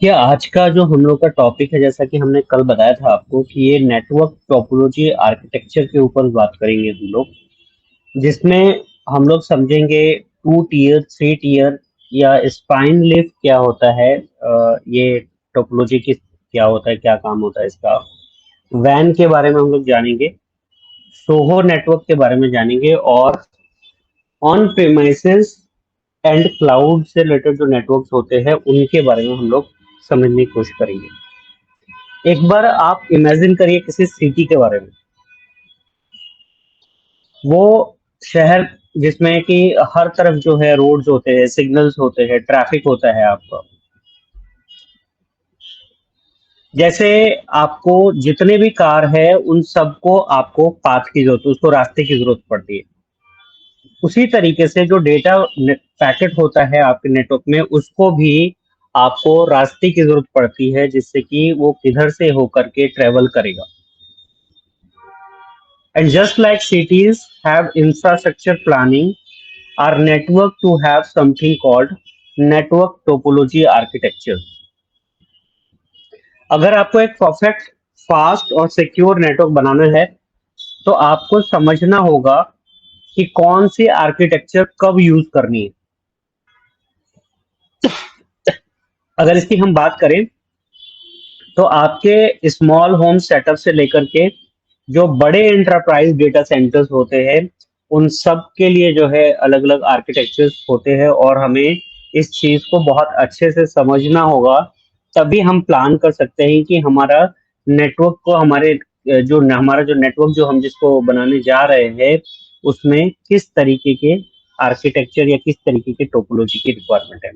ये आज का जो हम लोग का टॉपिक है, जैसा कि हमने कल बताया था आपको कि ये नेटवर्क टोपोलॉजी आर्किटेक्चर के ऊपर बात करेंगे हम लोग, जिसमें हम लोग समझेंगे टू टीयर, थ्री टीयर या स्पाइन लिफ्ट क्या होता है। ये टोपोलॉजी की क्या होता है, क्या काम होता है इसका। वैन के बारे में हम लोग जानेंगे, सोहो नेटवर्क के बारे में जानेंगे, और ऑन प्रेमाइसेस एंड क्लाउड से रिलेटेड जो नेटवर्क्स होते हैं उनके बारे में हम लोग समझने की कोशिश करेंगे। एक बार आप इमेजिन करिए किसी सिटी के बारे में। वो शहर जिसमें कि हर तरफ जो है रोड्स होते हैं, सिग्नल्स होते हैं, ट्रैफिक होता है आपका। जैसे आपको जितने भी कार है उन सबको आपको पाथ की जरूरत, उसको रास्ते की जरूरत पड़ती है। उसी तरीके से जो डेटा पैकेट होता है आपके नेटवर्क में, उसको भी आपको रास्ते की जरूरत पड़ती है, जिससे कि वो किधर से होकर के ट्रेवल करेगा। And just like cities have infrastructure planning, our network to have something called network topology architecture. अगर आपको एक परफेक्ट, फास्ट और सिक्योर नेटवर्क बनाना है, तो आपको समझना होगा कि कौन सी आर्किटेक्चर कब यूज करनी है। अगर इसकी हम बात करें, तो आपके स्मॉल होम सेटअप से लेकर के जो बड़े एंटरप्राइज डेटा सेंटर्स होते हैं, उन सब के लिए जो है अलग अलग आर्किटेक्चर्स होते हैं, और हमें इस चीज को बहुत अच्छे से समझना होगा। तभी हम प्लान कर सकते हैं कि हमारा नेटवर्क को, हमारा जो नेटवर्क जो हम जिसको बनाने जा रहे हैं, उसमें किस तरीके के आर्किटेक्चर या किस तरीके की टोपोलॉजी की रिक्वायरमेंट है।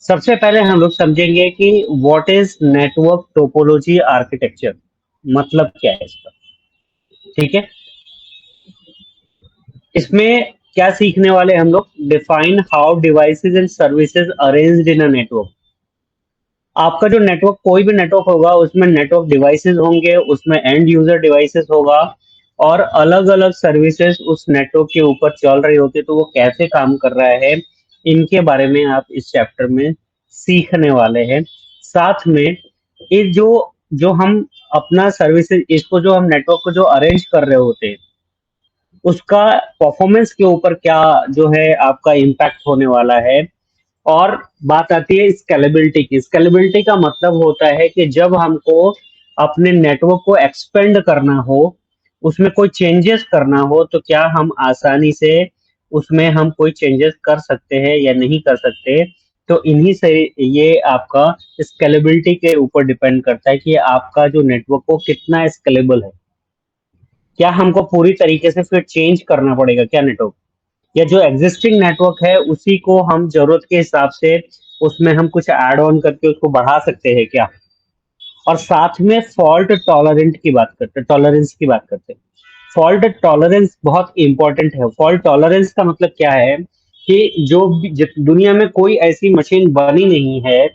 सबसे पहले हम लोग समझेंगे कि what is network topology architecture, मतलब क्या है इसका। ठीक है, इसमें क्या सीखने वाले हम लोग, define how devices and services arranged in a network. आपका जो नेटवर्क, कोई भी नेटवर्क होगा, उसमें नेटवर्क डिवाइसेस होंगे, उसमें एंड यूजर डिवाइसेस होगा, और अलग अलग सर्विसेज उस नेटवर्क के ऊपर चल रही होती है। तो वो कैसे काम कर रहा है, इनके बारे में आप इस चैप्टर में सीखने वाले हैं। साथ में ये जो जो हम अपना सर्विसेज, इसको जो हम नेटवर्क को जो अरेंज कर रहे होते हैं, उसका परफॉर्मेंस के ऊपर क्या जो है आपका इम्पैक्ट होने वाला है। और बात आती है स्केलेबिलिटी की। स्केलेबिलिटी का मतलब होता है कि जब हमको अपने नेटवर्क को एक्सपेंड करना हो, उसमें कोई चेंजेस करना हो, तो क्या हम आसानी से उसमें हम कोई चेंजेस कर सकते हैं या नहीं कर सकते। तो इन्हीं से ये आपका स्केलेबिलिटी के ऊपर डिपेंड करता है कि आपका जो नेटवर्क को कितना स्केलेबल है। क्या हमको पूरी तरीके से फिर चेंज करना पड़ेगा क्या नेटवर्क, या जो एग्जिस्टिंग नेटवर्क है उसी को हम जरूरत के हिसाब से उसमें हम कुछ ऐड ऑन करके उसको बढ़ा सकते हैं क्या। और साथ में फॉल्ट टॉलरेंट की बात करते हैं, टॉलरेंस की बात करते हैं। फॉल्ट टॉलरेंस बहुत इंपॉर्टेंट है। फॉल्ट टॉलरेंस का मतलब क्या है कि दुनिया में कोई ऐसी मशीन बनी नहीं है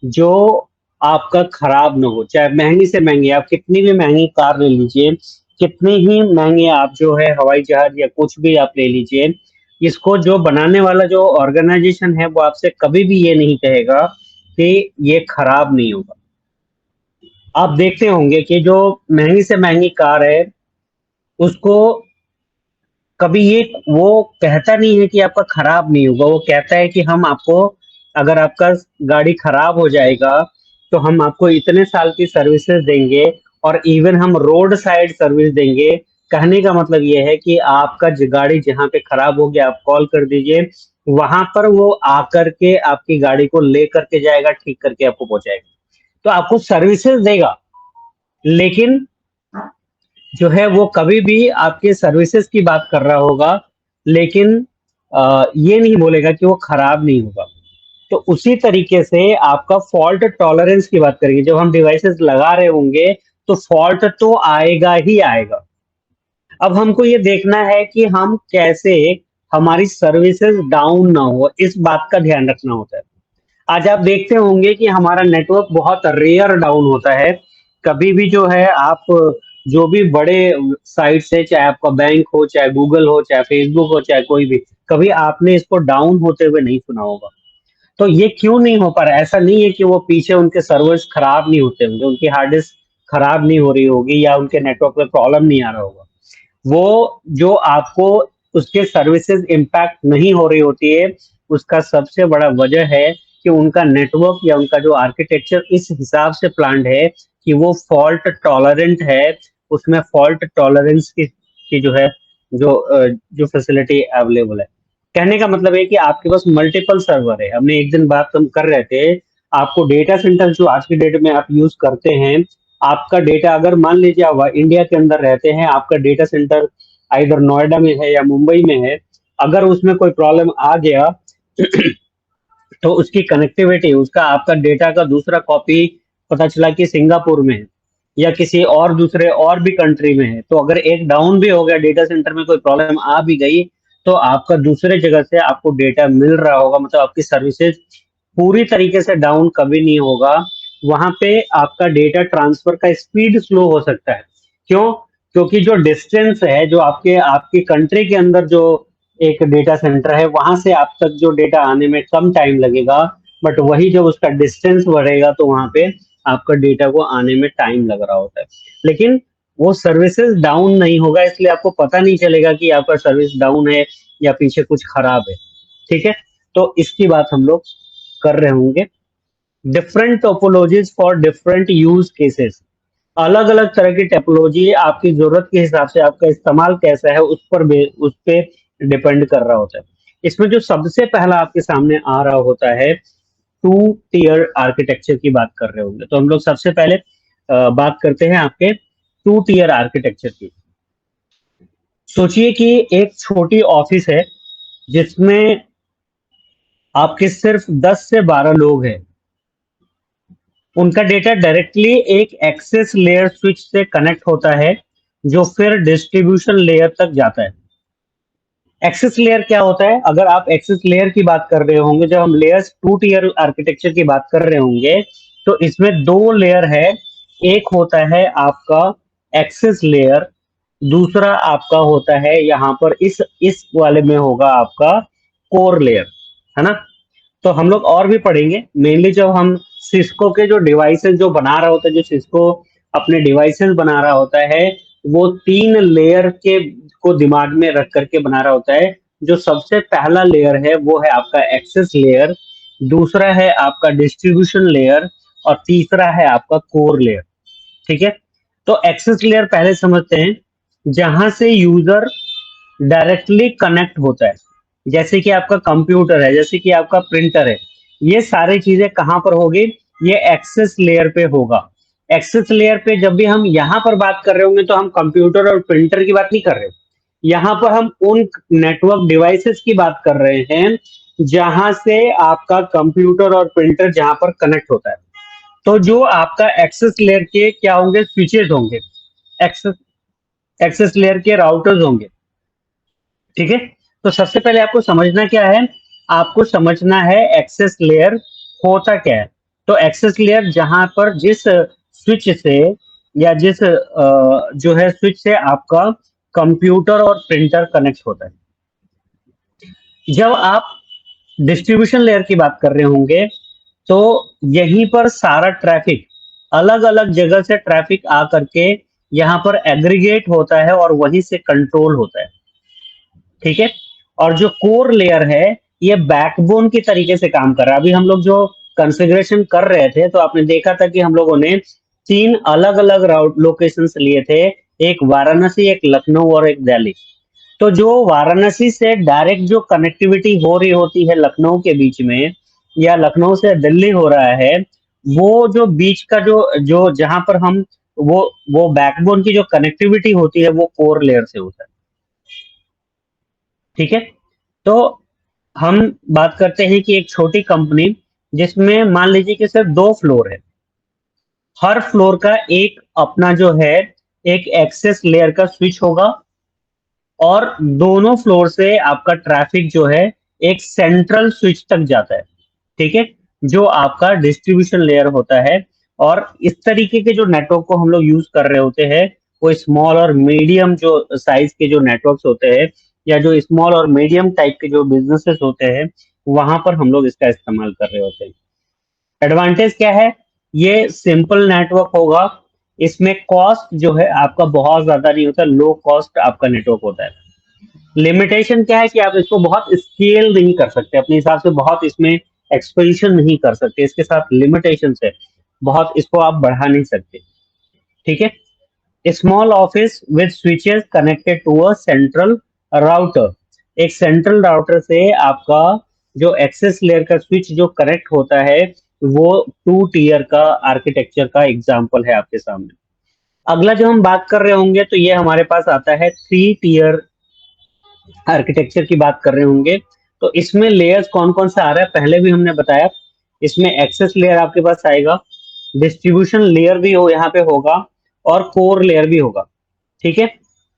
जो आपका खराब ना हो। चाहे महंगी से महंगी, आप कितनी भी महंगी कार ले लीजिए, कितनी ही महंगे आप जो है हवाई जहाज या कुछ भी आप ले लीजिए, इसको जो बनाने वाला जो ऑर्गेनाइजेशन है वो आपसे कभी भी ये नहीं कहेगा कि ये खराब नहीं होगा। आप देखते होंगे कि जो महंगी से महंगी कार है, उसको कभी ये वो कहता नहीं है कि आपका खराब नहीं होगा। वो कहता है कि हम आपको, अगर आपका गाड़ी खराब हो जाएगा, तो हम आपको इतने साल की सर्विसेज देंगे, और इवन हम रोड साइड सर्विस देंगे। कहने का मतलब ये है कि आपका गाड़ी जहाँ पे खराब हो गया, आप कॉल कर दीजिए, वहां पर वो आकर के आपकी गाड़ी को ले करके जाएगा, ठीक करके आपको पहुंचाएगा। तो आपको सर्विसेज देगा, लेकिन जो है वो कभी भी आपके सर्विसेज की बात कर रहा होगा, लेकिन ये नहीं बोलेगा कि वो खराब नहीं होगा। तो उसी तरीके से आपका फॉल्ट टॉलरेंस की बात करेंगे। जब हम डिवाइसेस लगा रहे होंगे, तो फॉल्ट तो आएगा ही आएगा। अब हमको ये देखना है कि हम कैसे हमारी सर्विसेज डाउन ना हो, इस बात का ध्यान रखना होता है। आज आप देखते होंगे कि हमारा नेटवर्क बहुत रेयर डाउन होता है। कभी भी जो है आप जो भी बड़े साइट से, चाहे आपका बैंक हो, चाहे गूगल हो, चाहे फेसबुक हो, चाहे कोई भी, कभी आपने इसको डाउन होते हुए नहीं सुना होगा। तो ये क्यों नहीं हो पा रहा है? ऐसा नहीं है कि वो पीछे उनके सर्वर्स खराब नहीं होते होंगे, उनकी हार्ड डिस्क खराब नहीं हो रही होगी या उनके नेटवर्क में प्रॉब्लम नहीं आ रहा होगा। वो जो आपको उसके सर्विसेज इम्पैक्ट नहीं हो रही होती है, उसका सबसे बड़ा वजह है कि उनका नेटवर्क या उनका जो आर्किटेक्चर इस हिसाब से प्लान्ड है कि वो फॉल्ट टॉलरेंट है, उसमें फॉल्ट टॉलरेंस की जो है जो फैसिलिटी अवेलेबल है। कहने का मतलब है कि आपके पास मल्टीपल सर्वर है। हमने एक दिन बात हम कर रहे थे, आपको डेटा सेंटर जो आज की डेट में आप यूज करते हैं, आपका डेटा अगर मान लीजिए आप इंडिया के अंदर रहते हैं, आपका डेटा सेंटर इधर नोएडा में है या मुंबई में है, अगर उसमें कोई प्रॉब्लम आ गया तो उसकी कनेक्टिविटी, उसका आपका डेटा का दूसरा कॉपी पता चला कि सिंगापुर में है या किसी और दूसरे और भी कंट्री में है, तो अगर एक डाउन भी हो गया, डेटा सेंटर में कोई प्रॉब्लम आ भी गई, तो आपका दूसरे जगह से आपको डेटा मिल रहा होगा, मतलब आपकी सर्विसेज पूरी तरीके से डाउन कभी नहीं होगा। वहां पे आपका डेटा ट्रांसफर का स्पीड स्लो हो सकता है। क्यों? क्योंकि जो डिस्टेंस है, जो आपके आपकी कंट्री के अंदर जो एक डेटा सेंटर है, वहां से आप तक जो डेटा आने में कम टाइम लगेगा, बट वही जब उसका डिस्टेंस बढ़ेगा तो वहां पे आपका डेटा को आने में टाइम लग रहा होता है। लेकिन वो सर्विसेज डाउन नहीं होगा, इसलिए आपको पता नहीं चलेगा कि आपका सर्विस डाउन है या पीछे कुछ खराब है। ठीक है, तो इसकी बात हम लोग कर रहे होंगे। Different topologies for different use cases, अलग अलग तरह की टेक्नोलॉजी आपकी जरूरत के हिसाब से आपका इस्तेमाल कैसा है उस पे डिपेंड कर रहा होता है। इसमें जो सबसे पहला आपके सामने आ रहा होता है, टू टीयर आर्किटेक्चर की बात कर रहे होंगे, तो हम लोग सबसे पहले बात करते हैं आपके टू टीयर आर्किटेक्चर की। सोचिए कि एक छोटी ऑफिस है जिसमें आपके सिर्फ 10 से 12 लोग हैं। उनका डेटा डायरेक्टली एक एक्सेस लेयर स्विच से कनेक्ट होता है, जो फिर डिस्ट्रीब्यूशन लेयर तक जाता है। एक्सेस लेयर क्या होता है? अगर आप एक्सेस लेयर की बात कर रहे होंगे, जब हम लेयर्स टू टीयर आर्किटेक्चर की बात कर रहे होंगे, तो इसमें दो लेयर है। एक होता है आपका एक्सेस लेयर, दूसरा आपका होता है यहाँ पर इस वाले में होगा आपका कोर लेयर, है ना? तो हम लोग और भी पढ़ेंगे, मेनली जब हम सिस्को के जो डिवाइसेस जो बना रहा होता है, जो सिस्को अपने डिवाइसेस बना रहा होता है, वो 3 लेयर के को दिमाग में रख करके बना रहा होता है। जो सबसे पहला लेयर है वो है आपका एक्सेस लेयर, दूसरा है आपका डिस्ट्रीब्यूशन लेयर, और तीसरा है आपका कोर लेयर। ठीक है, तो एक्सेस लेयर पहले समझते हैं, जहां से यूजर डायरेक्टली कनेक्ट होता है। जैसे कि आपका कंप्यूटर है, जैसे कि आपका प्रिंटर है, ये सारी चीजें कहां पर होगी? ये एक्सेस लेयर पे होगा। एक्सेस लेयर पे जब भी हम यहां पर बात कर रहे होंगे, तो हम कंप्यूटर और प्रिंटर की बात नहीं कर रहे, यहाँ पर हम उन नेटवर्क डिवाइसेस की बात कर रहे हैं जहां से आपका कंप्यूटर और प्रिंटर जहां पर कनेक्ट होता है। तो जो आपका एक्सेस लेयर के क्या होंगे? स्विचेस होंगे, एक्सेस एक्सेस लेयर के राउटर्स होंगे। ठीक है, तो सबसे पहले आपको समझना क्या है? आपको समझना है एक्सेस लेयर होता क्या है। तो एक्सेस लेयर जहां पर जिस स्विच से या जिस जो है स्विच से आपका कंप्यूटर और प्रिंटर कनेक्ट होता है। जब आप डिस्ट्रीब्यूशन लेयर की बात कर रहे होंगे, तो यहीं पर सारा ट्रैफिक, अलग अलग जगह से ट्रैफिक आ करके यहाँ पर एग्रीगेट होता है और वहीं से कंट्रोल होता है। ठीक है, और जो कोर लेयर है, ये बैकबोन की तरीके से काम कर रहा है। अभी हम लोग जो कॉन्फ़िगरेशन कर रहे थे, तो आपने देखा था कि हम लोगों ने 3 अलग अलग राउट लोकेशन लिए थे, एक वाराणसी, एक लखनऊ और एक दिल्ली। तो जो वाराणसी से डायरेक्ट जो कनेक्टिविटी हो रही होती है लखनऊ के बीच में, या लखनऊ से दिल्ली हो रहा है, वो जो बीच का जो जो जहां पर हम वो बैकबोन की जो कनेक्टिविटी होती है, वो कोर लेयर से होता है। ठीक है, तो हम बात करते हैं कि एक छोटी कंपनी जिसमें मान लीजिए कि सिर्फ 2 फ्लोर है, हर फ्लोर का एक अपना जो है एक एक्सेस लेयर का स्विच होगा, और दोनों फ्लोर से आपका ट्रैफिक जो है एक सेंट्रल स्विच तक जाता है। ठीक है, जो आपका डिस्ट्रीब्यूशन लेयर होता है। और इस तरीके के जो नेटवर्क को हम लोग यूज कर रहे होते हैं, वो स्मॉल और मीडियम जो साइज के जो नेटवर्क्स होते हैं, या जो स्मॉल और मीडियम टाइप के जो बिजनेसेस होते हैं, वहां पर हम लोग इसका इस्तेमाल कर रहे होते हैं। एडवांटेज क्या है? ये सिंपल नेटवर्क होगा, इसमें कॉस्ट जो है आपका बहुत ज्यादा नहीं होता, लो कॉस्ट आपका नेटवर्क होता है। लिमिटेशन क्या है कि आप इसको बहुत स्केल नहीं कर सकते अपने हिसाब से, बहुत इसमें एक्सपेंशन नहीं कर सकते, इसके साथ लिमिटेशन है, बहुत इसको आप बढ़ा नहीं सकते। ठीक है। Small office with switches connected to a central router. एक सेंट्रल राउटर से आपका जो एक्सेस लेयर का स्विच जो कनेक्ट होता है, वो 2 टीयर का आर्किटेक्चर का एग्जांपल है आपके सामने। अगला जो हम बात कर रहे होंगे तो ये हमारे पास आता है 3 टीयर आर्किटेक्चर की बात कर रहे होंगे। तो इसमें लेयर्स कौन कौन सा आ रहा है पहले भी हमने बताया। इसमें एक्सेस लेयर आपके पास आएगा, डिस्ट्रीब्यूशन लेयर भी हो यहाँ पे होगा, और कोर लेयर भी होगा। ठीक है।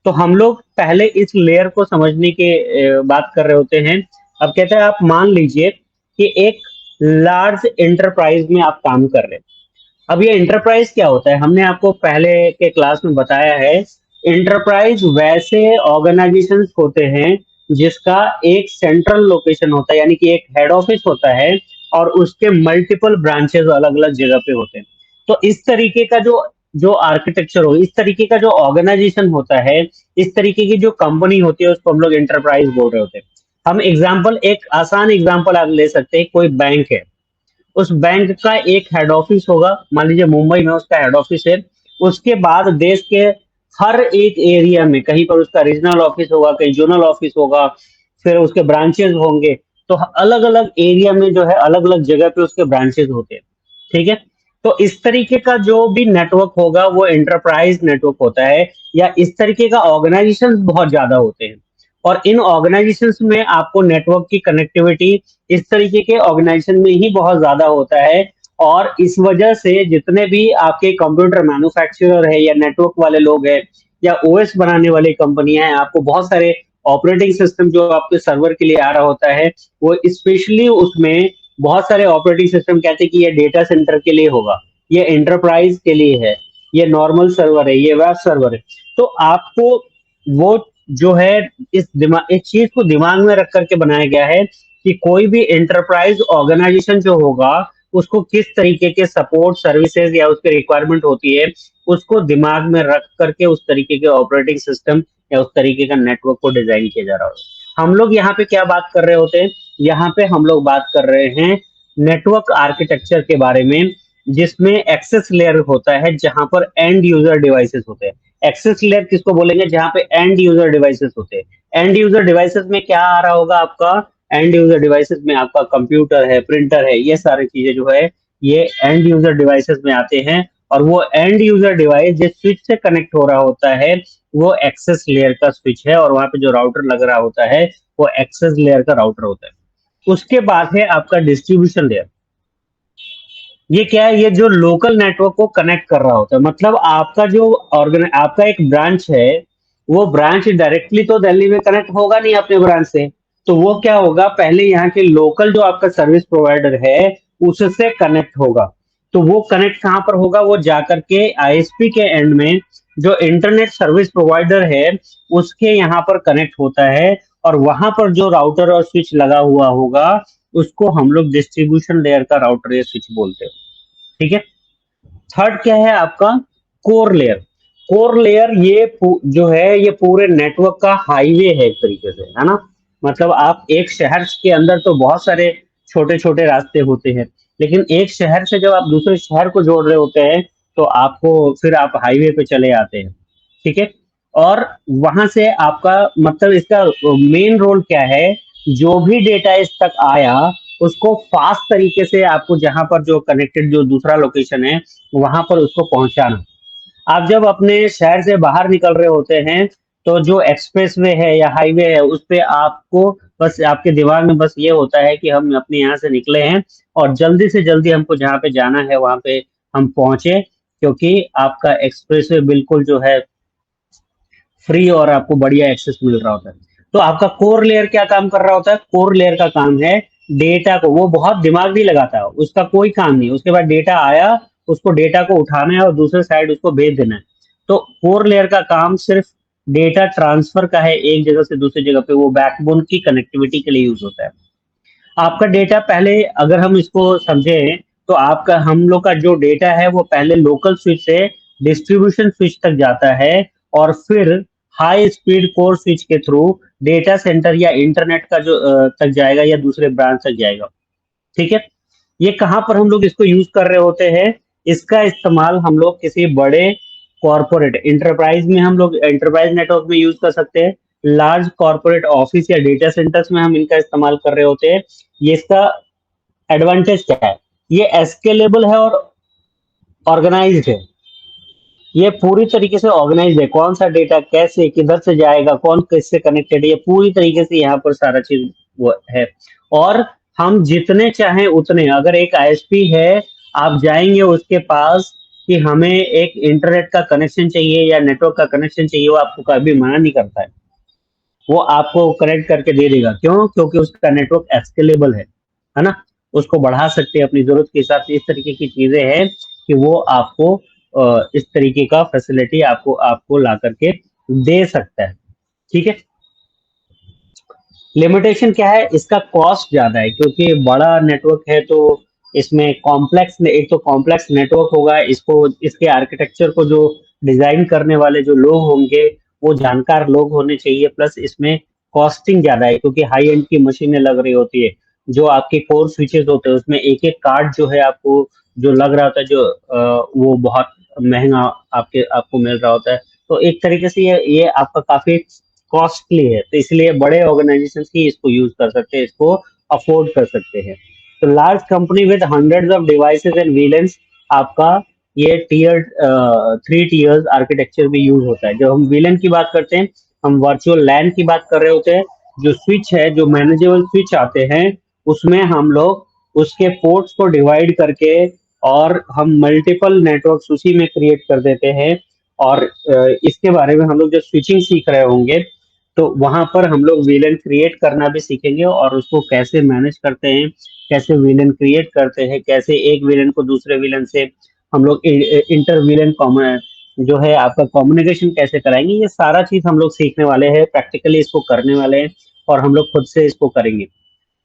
तो हम लोग पहले इस लेयर को समझने के बात कर रहे होते हैं। अब कहते हैं आप मान लीजिए कि एक लार्ज एंटरप्राइज में आप काम कर रहे हैं। अब ये इंटरप्राइज क्या होता है, हमने आपको पहले के क्लास में बताया है। इंटरप्राइज वैसे ऑर्गेनाइजेशंस होते हैं जिसका एक सेंट्रल लोकेशन होता है, यानी कि एक हेड ऑफिस होता है, और उसके मल्टीपल ब्रांचेस अलग अलग जगह पे होते हैं। तो इस तरीके का जो जो आर्किटेक्चर हो, इस तरीके का जो ऑर्गेनाइजेशन होता है, इस तरीके की जो कंपनी होती है, उसको हम लोग इंटरप्राइज बोल रहे होते हैं। हम एग्जाम्पल, एक आसान एग्जाम्पल आप ले सकते हैं, कोई बैंक है, उस बैंक का एक हेड ऑफिस होगा, मान लीजिए मुंबई में उसका हेड ऑफिस है। उसके बाद देश के हर एक एरिया में कहीं पर उसका रीजनल ऑफिस होगा, कहीं जोनल ऑफिस होगा, फिर उसके ब्रांचेस होंगे। तो अलग अलग एरिया में जो है अलग अलग जगह पे उसके ब्रांचेस होते हैं। ठीक है। तो इस तरीके का जो भी नेटवर्क होगा वो एंटरप्राइज नेटवर्क होता है, या इस तरीके का ऑर्गेनाइजेशन बहुत ज्यादा होते हैं। और इन ऑर्गेनाइजेशंस में आपको नेटवर्क की कनेक्टिविटी इस तरीके के ऑर्गेनाइजेशन में ही बहुत ज्यादा होता है। और इस वजह से जितने भी आपके कंप्यूटर मैन्युफैक्चरर है, या नेटवर्क वाले लोग हैं, या ओएस बनाने वाली कंपनियां हैं, आपको बहुत सारे ऑपरेटिंग सिस्टम जो आपके सर्वर के लिए आ रहा होता है, वो स्पेशली उसमें बहुत सारे ऑपरेटिंग सिस्टम कहते हैं कि ये डेटा सेंटर के लिए होगा, ये एंटरप्राइज के लिए है, ये नॉर्मल सर्वर है, ये वेब सर्वर है। तो आपको वो जो है इस चीज को दिमाग में रख करके बनाया गया है कि कोई भी एंटरप्राइज ऑर्गेनाइजेशन जो होगा, उसको किस तरीके के सपोर्ट सर्विसेज या उसके रिक्वायरमेंट होती है, उसको दिमाग में रख करके उस तरीके के ऑपरेटिंग सिस्टम या उस तरीके का नेटवर्क को डिजाइन किया जा रहा होगा। हम लोग यहाँ पे क्या बात कर रहे होते हैं, यहाँ पे हम लोग बात कर रहे हैं नेटवर्क आर्किटेक्चर के बारे में, जिसमें एक्सेस लेयर होता है जहां पर एंड यूजर डिवाइसेस होते हैं। एक्सेस लेयर किसको बोलेंगे, जहां पे एंड यूजर डिवाइसेस होते हैं। एंड यूजर डिवाइसेस में क्या आ रहा होगा आपका, एंड यूजर डिवाइसेस में आपका कंप्यूटर है, प्रिंटर है, ये सारी चीजें जो है ये एंड यूजर डिवाइसेस में आते हैं। और वो एंड यूजर डिवाइस जिस स्विच से कनेक्ट हो रहा होता है, वो एक्सेस लेयर का स्विच है, और वहां पे जो राउटर लग रहा होता है वो एक्सेस लेयर का राउटर होता है। उसके बाद है आपका डिस्ट्रीब्यूशन लेयर। ये क्या है, ये जो लोकल नेटवर्क को कनेक्ट कर रहा होता है, मतलब आपका जो आपका एक ब्रांच है, वो ब्रांच डायरेक्टली तो दिल्ली में कनेक्ट होगा नहीं अपने ब्रांच से। तो वो क्या होगा, पहले यहाँ के लोकल जो आपका सर्विस प्रोवाइडर है उससे कनेक्ट होगा। तो वो कनेक्ट कहाँ पर होगा, वो जाकर के आईएसपी के एंड में जो इंटरनेट सर्विस प्रोवाइडर है उसके यहाँ पर कनेक्ट होता है, और वहां पर जो राउटर और स्विच लगा हुआ होगा उसको हम लोग डिस्ट्रीब्यूशन लेयर का राउटर या स्विच बोलते हैं। ठीक है। थर्ड क्या है आपका, कोर लेयर। कोर लेयर ये जो है ये पूरे नेटवर्क का हाईवे है एक तरीके से, है ना। मतलब आप एक शहर के अंदर तो बहुत सारे छोटे छोटे रास्ते होते हैं, लेकिन एक शहर से जब आप दूसरे शहर को जोड़ रहे होते हैं तो आपको फिर आप हाईवे पे चले आते हैं। ठीक है। और वहां से आपका मतलब इसका मेन रोल क्या है, जो भी डेटा इस तक आया उसको फास्ट तरीके से आपको जहां पर जो कनेक्टेड जो दूसरा लोकेशन है वहां पर उसको पहुंचाना। आप जब अपने शहर से बाहर निकल रहे होते हैं तो जो एक्सप्रेसवे है या हाईवे है उस पे आपको बस आपके दिमाग में बस ये होता है कि हम अपने यहाँ से निकले हैं और जल्दी से जल्दी हमको जहाँ पे जाना है वहां पे हम पहुंचे, क्योंकि आपका एक्सप्रेसवे बिल्कुल जो है फ्री और आपको बढ़िया एक्सेस मिल रहा होता है। तो आपका कोर लेयर क्या काम कर रहा होता है, कोर लेयर का काम है डेटा को, वो बहुत दिमाग नहीं लगाता है, उसका कोई काम नहीं, उसके बाद डेटा आया उसको डेटा को उठाना है और दूसरे साइड उसको भेज देना है। तो कोर लेयर का काम सिर्फ डेटा ट्रांसफर का है एक जगह से दूसरी जगह पे, वो बैकबोन की कनेक्टिविटी के लिए यूज होता है। आपका डेटा पहले, अगर हम इसको समझें, तो आपका हम लोग का जो डेटा है वो पहले लोकल स्विच से डिस्ट्रीब्यूशन स्विच तक जाता है, और फिर हाई स्पीड कोर स्विच के थ्रू डेटा सेंटर या इंटरनेट का जो तक जाएगा या दूसरे ब्रांच तक जाएगा। ठीक है। ये कहाँ पर हम लोग इसको यूज कर रहे होते हैं? इसका इस्तेमाल हम लोग किसी बड़े कॉरपोरेट इंटरप्राइज में, हम लोग एंटरप्राइज नेटवर्क में यूज कर सकते हैं। लार्ज कॉरपोरेट ऑफिस या डेटा सेंटर्स में हम इनका इस्तेमाल कर रहे होते हैं। ये इसका एडवांटेज क्या है? ये एस्केलेबल है और ऑर्गेनाइज्ड है। ये पूरी तरीके से ऑर्गेनाइज्ड है, कौन सा डेटा कैसे किधर से जाएगा, कौन किससे कनेक्टेड है, ये पूरी तरीके से यहाँ पर सारा चीज वो है। और हम जितने चाहें उतने, अगर एक आईएसपी है, आप जाएंगे उसके पास कि हमें एक इंटरनेट का कनेक्शन चाहिए या नेटवर्क का कनेक्शन चाहिए, वो आपको कभी मना नहीं करता है। वो आपको कनेक्ट करके दे देगा। क्यों? क्योंकि उसका नेटवर्क एस्केलेबल है ना। उसको बढ़ा सकते हैं अपनी जरूरत के हिसाब से। इस तरीके की चीजें हैं कि वो आपको इस तरीके का फैसिलिटी आपको आपको ला करके दे सकता है। ठीक है। लिमिटेशन क्या है? इसका कॉस्ट ज्यादा है, क्योंकि बड़ा नेटवर्क है तो इसमें कॉम्प्लेक्स, एक तो कॉम्प्लेक्स नेटवर्क होगा। इसको, इसके आर्किटेक्चर को जो डिजाइन करने वाले जो लोग होंगे वो जानकार लोग होने चाहिए। प्लस इसमें कॉस्टिंग ज्यादा है, क्योंकि हाई एंड की मशीनें लग रही होती है। जो आपके कोर स्विचेस होते हैं उसमें एक एक कार्ड जो है आपको जो लग रहा होता है, जो वो बहुत महंगा आपको मिल रहा होता है। तो एक तरीके से ये आपका काफी कॉस्टली है, तो इसलिए बड़े ऑर्गेनाइजेशन ही इसको यूज कर सकते हैं, इसको अफोर्ड कर सकते हैं। तो large company with hundreds of devices and valence, आपका ये टीयर 3 टीयर्स आर्किटेक्चर भी यूज होता है। जब हम वीलन की बात करते हैं, हम वर्चुअल लैन की बात कर रहे होते हैं। जो स्विच है, जो मैनेजेबल स्विच आते हैं, उसमें हम लोग उसके पोर्ट्स को डिवाइड करके और हम मल्टीपल नेटवर्क उसी में क्रिएट कर देते हैं। और इसके बारे में हम लोग जब स्विचिंग सीख रहे होंगे तो वहां पर हम लोग विलेन क्रिएट करना भी सीखेंगे, और उसको कैसे मैनेज करते हैं, कैसे विलेन क्रिएट करते हैं, कैसे एक विलेन को दूसरे विलेन से हम लोग इंटर विलेन जो है आपका कम्युनिकेशन कैसे कराएंगे, ये सारा चीज हम लोग सीखने वाले हैं, प्रैक्टिकली इसको करने वाले हैं, और हम लोग खुद से इसको करेंगे।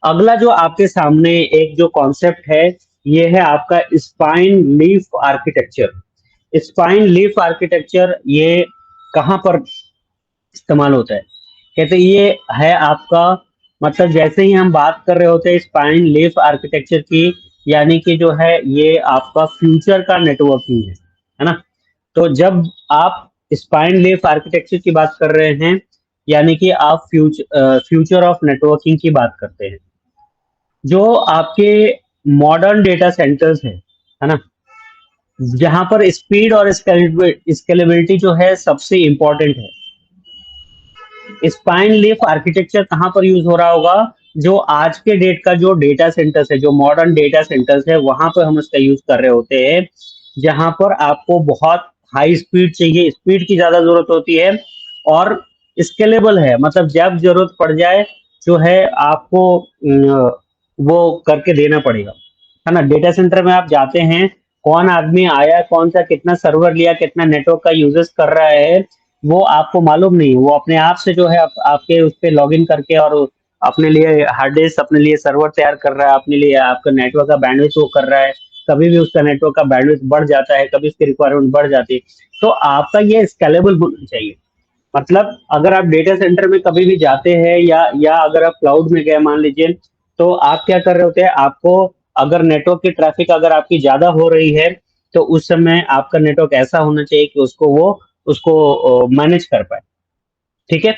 अगला जो आपके सामने एक जो कॉन्सेप्ट है, ये है आपका spine leaf architecture. Spine leaf architecture ये कहाँ पर इस्तेमाल होता है? कहते ये है आपका, मतलब जैसे ही हम बात कर रहे होते हैं स्पाइन लीफ आर्किटेक्चर की, यानी कि जो है ये आपका फ्यूचर का नेटवर्किंग है ना। तो जब आप स्पाइन लीफ आर्किटेक्चर की बात कर रहे हैं, यानी कि आप फ्यूचर ऑफ नेटवर्किंग की बात करते हैं। जो आपके मॉडर्न डेटा सेंटर्स है ना, जहां पर स्पीड और स्केलेबिलिटी जो है सबसे इंपॉर्टेंट है। स्पाइन लीफ आर्किटेक्चर कहाँ पर यूज हो रहा होगा? जो आज के डेट का जो डेटा सेंटर्स है, जो मॉडर्न डेटा सेंटर्स है, वहां पर हम इसका यूज कर रहे होते हैं। जहां पर आपको बहुत हाई स्पीड चाहिए, स्पीड की ज्यादा जरूरत होती है, और स्केलेबल है, मतलब जब जरूरत पड़ जाए जो है आपको वो करके देना पड़ेगा, है ना। डेटा सेंटर में आप जाते हैं, कौन आदमी आया, कौन सा कितना सर्वर लिया, कितना नेटवर्क का यूजेस कर रहा है, वो आपको मालूम नहीं। वो अपने आप से जो है आपके उस पर लॉग इन करके और अपने लिए हार्ड डिस्क, अपने लिए सर्वर तैयार कर रहा है, अपने लिए आपका नेटवर्क का बैंडविड्थ वो कर रहा है। कभी भी उसका नेटवर्क का बैंडविड्थ बढ़ जाता है, कभी उसकी रिक्वायरमेंट बढ़ जाती है। तो आपका ये स्केलेबल होना चाहिए। मतलब अगर आप डेटा सेंटर में कभी भी जाते हैं, या अगर आप क्लाउड में गए मान लीजिए, तो आप क्या कर रहे होते हैं? आपको अगर नेटवर्क की ट्रैफिक अगर आपकी ज्यादा हो रही है, तो उस समय आपका नेटवर्क ऐसा होना चाहिए कि उसको मैनेज कर पाए। ठीक है।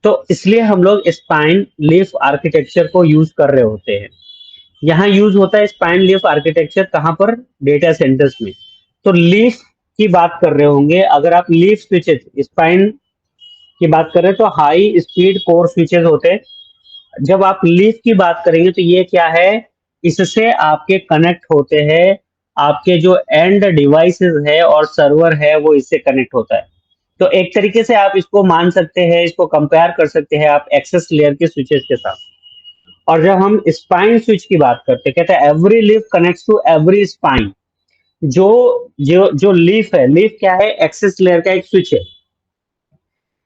तो इसलिए हम लोग स्पाइन लीफ आर्किटेक्चर को यूज कर रहे होते हैं। यहाँ यूज होता है स्पाइन लीफ आर्किटेक्चर कहाँ पर? डेटा सेंटर्स में। तो लीफ की बात कर रहे होंगे, अगर आप लीफ स्विचेस, स्पाइन की बात करें तो हाई स्पीड कोर स्विचेस होते हैं। जब आप लीफ की बात करेंगे तो ये क्या है? इससे आपके कनेक्ट होते हैं, आपके जो एंड डिवाइसेस है और सर्वर है वो इससे कनेक्ट होता है। तो एक तरीके से आप इसको मान सकते हैं, इसको कंपेयर कर सकते हैं आप एक्सेस लेयर के स्विचेस के साथ। और जब हम स्पाइन स्विच की बात करते हैं, कहते हैं every leaf connects to every spine. जो जो जो लीफ है, लीफ क्या है? एक्सेस लेयर का एक स्विच है।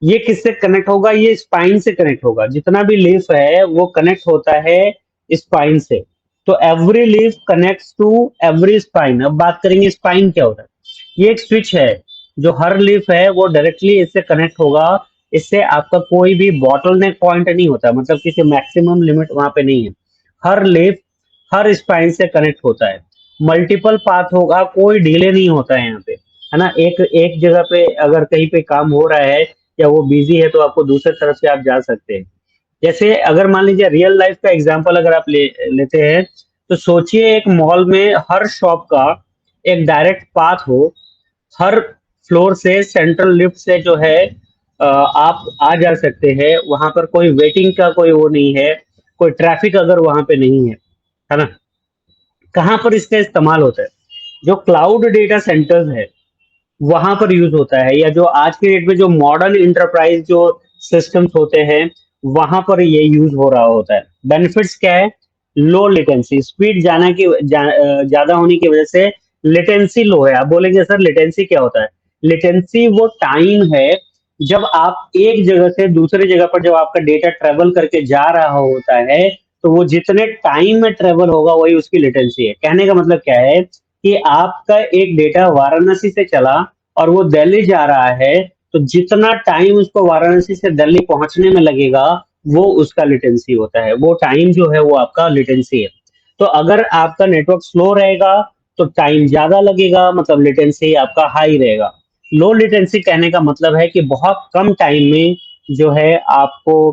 ये किससे कनेक्ट होगा? ये स्पाइन से कनेक्ट होगा। जितना भी लीफ है वो कनेक्ट होता है स्पाइन से। तो every leaf connects to every spine. अब बात करेंगे स्पाइन क्या होता है। ये एक स्विच है, जो हर लीफ है वो डायरेक्टली इससे कनेक्ट होगा। इससे आपका कोई भी बॉटलनेक पॉइंट नहीं होता, मतलब किसी मैक्सिमम लिमिट वहां पे नहीं है। हर लीफ हर स्पाइन से कनेक्ट होता है। मल्टीपल पाथ होगा, कोई डिले नहीं होता है यहाँ पे, है ना। एक एक जगह पे अगर कहीं पे काम हो रहा है या वो बिजी है तो आपको दूसरी तरफ से आप जा सकते हैं। जैसे अगर मान लीजिए रियल लाइफ का एग्जांपल अगर आप लेते हैं, तो सोचिए एक मॉल में हर शॉप का एक डायरेक्ट पाथ हो। हर फ्लोर से सेंट्रल लिफ्ट से जो है आप आ जा सकते हैं। वहां पर कोई वेटिंग का कोई वो नहीं है, कोई ट्रैफिक अगर वहां पे नहीं है ना। कहाँ पर इसका इस्तेमाल होता है? जो क्लाउड डेटा सेंटर्स है वहां पर यूज होता है, या जो आज के डेट में जो मॉडर्न इंटरप्राइज जो सिस्टम्स होते हैं वहां पर ये यूज हो रहा होता है। बेनिफिट्स क्या है? लो लेटेंसी, स्पीड ज्यादा होने की वजह से लेटेंसी लो है। आप बोलेंगे सर लेटेंसी क्या होता है? लेटेंसी वो टाइम है जब आप एक जगह से दूसरी जगह पर जब आपका डेटा ट्रेवल करके जा रहा होता है, तो वो जितने टाइम में ट्रेवल होगा वही उसकी लेटेंसी है। कहने का मतलब क्या है कि आपका एक डेटा वाराणसी से चला और वो दिल्ली जा रहा है, तो जितना टाइम उसको वाराणसी से दिल्ली पहुंचने में लगेगा वो उसका लेटेंसी होता है। वो टाइम जो है वो आपका लेटेंसी है। तो अगर आपका नेटवर्क स्लो रहेगा तो टाइम ज्यादा लगेगा, मतलब लेटेंसी आपका हाई रहेगा। लो लेटेंसी कहने का मतलब है कि बहुत कम टाइम में जो है आपको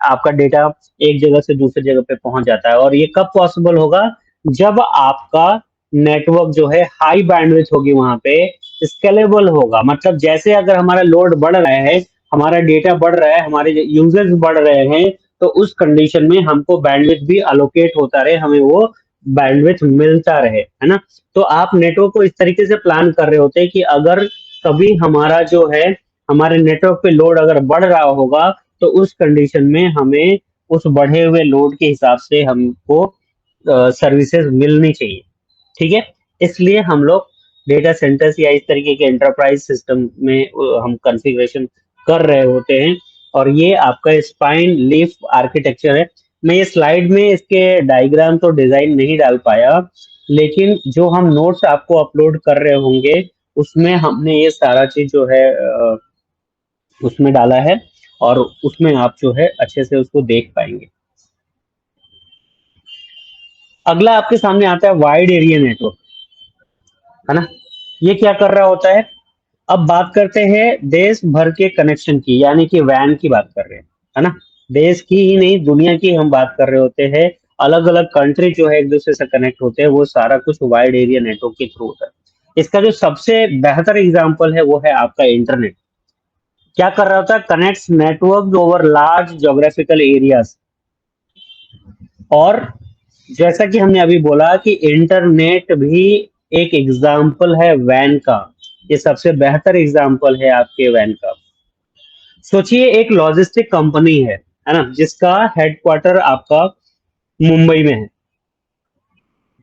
आपका डेटा एक जगह से दूसरी जगह पे पहुंच जाता है। और ये कब पॉसिबल होगा? जब आपका नेटवर्क जो है हाई बैंडविड्थ होगी वहां पे, स्केलेबल होगा। मतलब जैसे अगर हमारा लोड बढ़ रहा है, हमारा डेटा बढ़ रहा है, हमारे यूजर्स बढ़ रहे हैं, तो उस कंडीशन में हमको बैंडविड्थ भी अलोकेट होता रहे, हमें वो बैंडविड्थ मिलता रहे, है ना। तो आप नेटवर्क को इस तरीके से प्लान कर रहे होते हैं कि अगर कभी हमारा जो है हमारे नेटवर्क पे लोड अगर बढ़ रहा होगा, तो उस कंडीशन में हमें उस बढ़े हुए लोड के हिसाब से हमको सर्विसेज मिलनी चाहिए। ठीक है। इसलिए हम लोग डेटा सेंटर्स या इस तरीके के एंटरप्राइज सिस्टम में हम कॉन्फ़िगरेशन कर रहे होते हैं। और ये आपका स्पाइन लीफ आर्किटेक्चर है। मैं ये स्लाइड में इसके डायग्राम तो डिजाइन नहीं डाल पाया, लेकिन जो हम नोट्स आपको अपलोड कर रहे होंगे उसमें हमने ये सारा चीज जो है उसमें डाला है, और उसमें आप जो है अच्छे से उसको देख पाएंगे। अगला आपके सामने आता है वाइड एरिया नेटवर्क, है ना। ये क्या कर रहा होता है? अब बात करते हैं देश भर के कनेक्शन की, यानी कि वैन की बात कर रहे हैं, है ना। देश की ही नहीं दुनिया की हम बात कर रहे होते हैं। अलग अलग कंट्री जो है एक दूसरे से कनेक्ट होते हैं, वो सारा कुछ वाइड एरिया नेटवर्क के थ्रू होता है। इसका जो सबसे बेहतर एग्जांपल है वो है आपका इंटरनेट। क्या कर रहा होता है? Connects network over large geographical areas. और जैसा कि हमने अभी बोला कि इंटरनेट भी एक एग्जाम्पल है वैन का। ये सबसे बेहतर एग्जाम्पल है आपके वैन का। सोचिए एक लॉजिस्टिक कंपनी है ना, जिसका हेडक्वार्टर आपका मुंबई में है,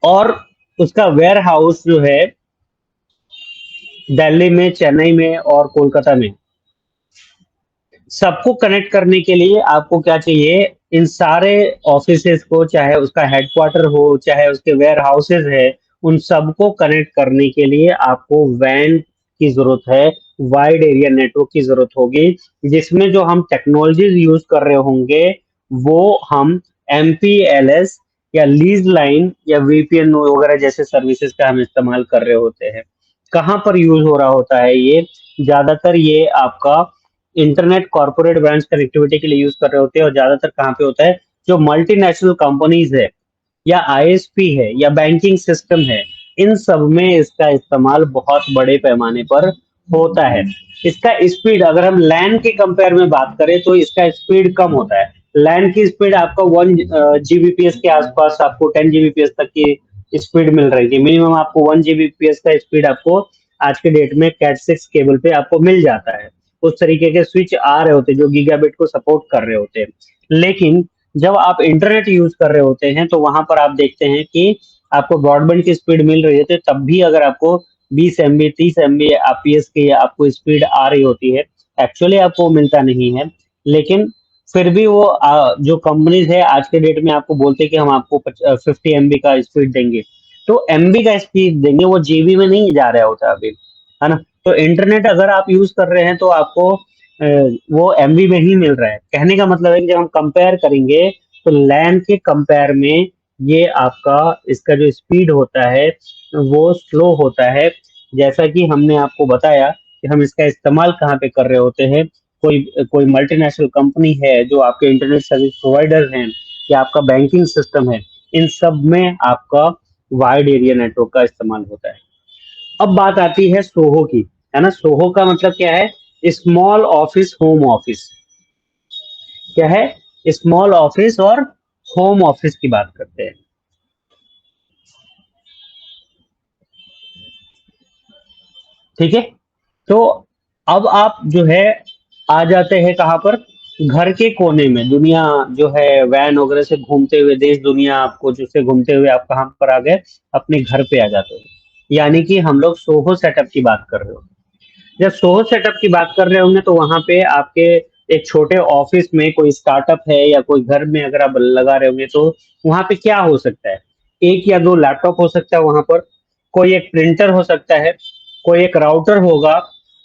और उसका वेयर हाउस जो है दिल्ली में, चेन्नई में और कोलकाता में। सबको कनेक्ट करने के लिए आपको क्या चाहिए? इन सारे ऑफिसेस को, चाहे उसका हेडक्वार्टर हो चाहे उसके वेयर हाउसेज है, उन सबको कनेक्ट करने के लिए आपको वैन की जरूरत है, वाइड एरिया नेटवर्क की जरूरत होगी। जिसमें जो हम टेक्नोलॉजीज यूज कर रहे होंगे वो हम MPLS या लीज लाइन या VPN वगैरह जैसे सर्विसेज का हम इस्तेमाल कर रहे होते हैं। कहाँ पर यूज हो रहा होता है ये? ज्यादातर ये आपका इंटरनेट कॉर्पोरेट ब्रांच कनेक्टिविटी के लिए यूज कर रहे होते हैं। और ज्यादातर कहाँ पे होता है? जो मल्टीनेशनल कंपनीज है या ISP है या बैंकिंग सिस्टम है, इन सब में इसका इस्तेमाल बहुत बड़े पैमाने पर होता है। इसका स्पीड अगर हम लैन के कंपेयर में बात करें तो इसका स्पीड कम होता है। लैन की स्पीड आपका 1 Gbps के आसपास, आपको 10 Gbps तक की स्पीड मिल रही है। मिनिमम आपको 1 Gbps का स्पीड आपको आज के डेट में कैट 6 केबल पे आपको मिल जाता है। उस तरीके के स्विच आ रहे होते हैं जो गीगाबिट को सपोर्ट कर रहे होते हैं। लेकिन जब आप इंटरनेट यूज कर रहे होते हैं तो वहां पर आप देखते हैं कि आपको ब्रॉडबैंड की स्पीड मिल रही है, तब भी अगर आपको 20 MB 30 MB आरपीएस की आपको स्पीड आ रही होती है, एक्चुअली आपको मिलता नहीं है। लेकिन फिर भी वो जो कंपनीज है आज के डेट में आपको बोलते हैं कि हम आपको 50 MB का स्पीड देंगे, तो एमबी का स्पीड देंगे, वो जीबी में नहीं जा रहा होता अभी, है ना। तो इंटरनेट अगर आप यूज कर रहे हैं तो आपको वो एमबी में ही मिल रहा है। कहने का मतलब है कि जब हम कंपेयर करेंगे तो लैन के कंपेयर में ये आपका इसका जो स्पीड होता है वो स्लो होता है। जैसा कि हमने आपको बताया कि हम इसका इस्तेमाल कहाँ पे कर रहे होते हैं, कोई कोई मल्टीनेशनल कंपनी है, जो आपके इंटरनेट सर्विस प्रोवाइडर हैं, या आपका बैंकिंग सिस्टम है, इन सब में आपका वाइड एरिया नेटवर्क का इस्तेमाल होता है। अब बात आती है सोहो की, है ना। सोहो का मतलब क्या है? Small office home office. क्या है? स्मॉल ऑफिस और होम ऑफिस की बात करते हैं। ठीक है। तो अब आप जो है आ जाते हैं कहाँ पर? घर के कोने में। दुनिया जो है वैन वगैरह से घूमते हुए, देश दुनिया आपको जो से घूमते हुए आप कहाँ पर आ गए? अपने घर पे आ जाते हो। यानी कि हम लोग सोहो सेटअप की बात कर रहे हो। जब सोहो सेटअप की बात कर रहे होंगे तो वहां पे आपके एक छोटे ऑफिस में कोई स्टार्टअप है या कोई घर में अगर आप लगा रहे होंगे तो वहां पे क्या हो सकता है? एक या दो लैपटॉप हो सकता है वहां पर, कोई एक प्रिंटर हो सकता है, कोई एक राउटर होगा,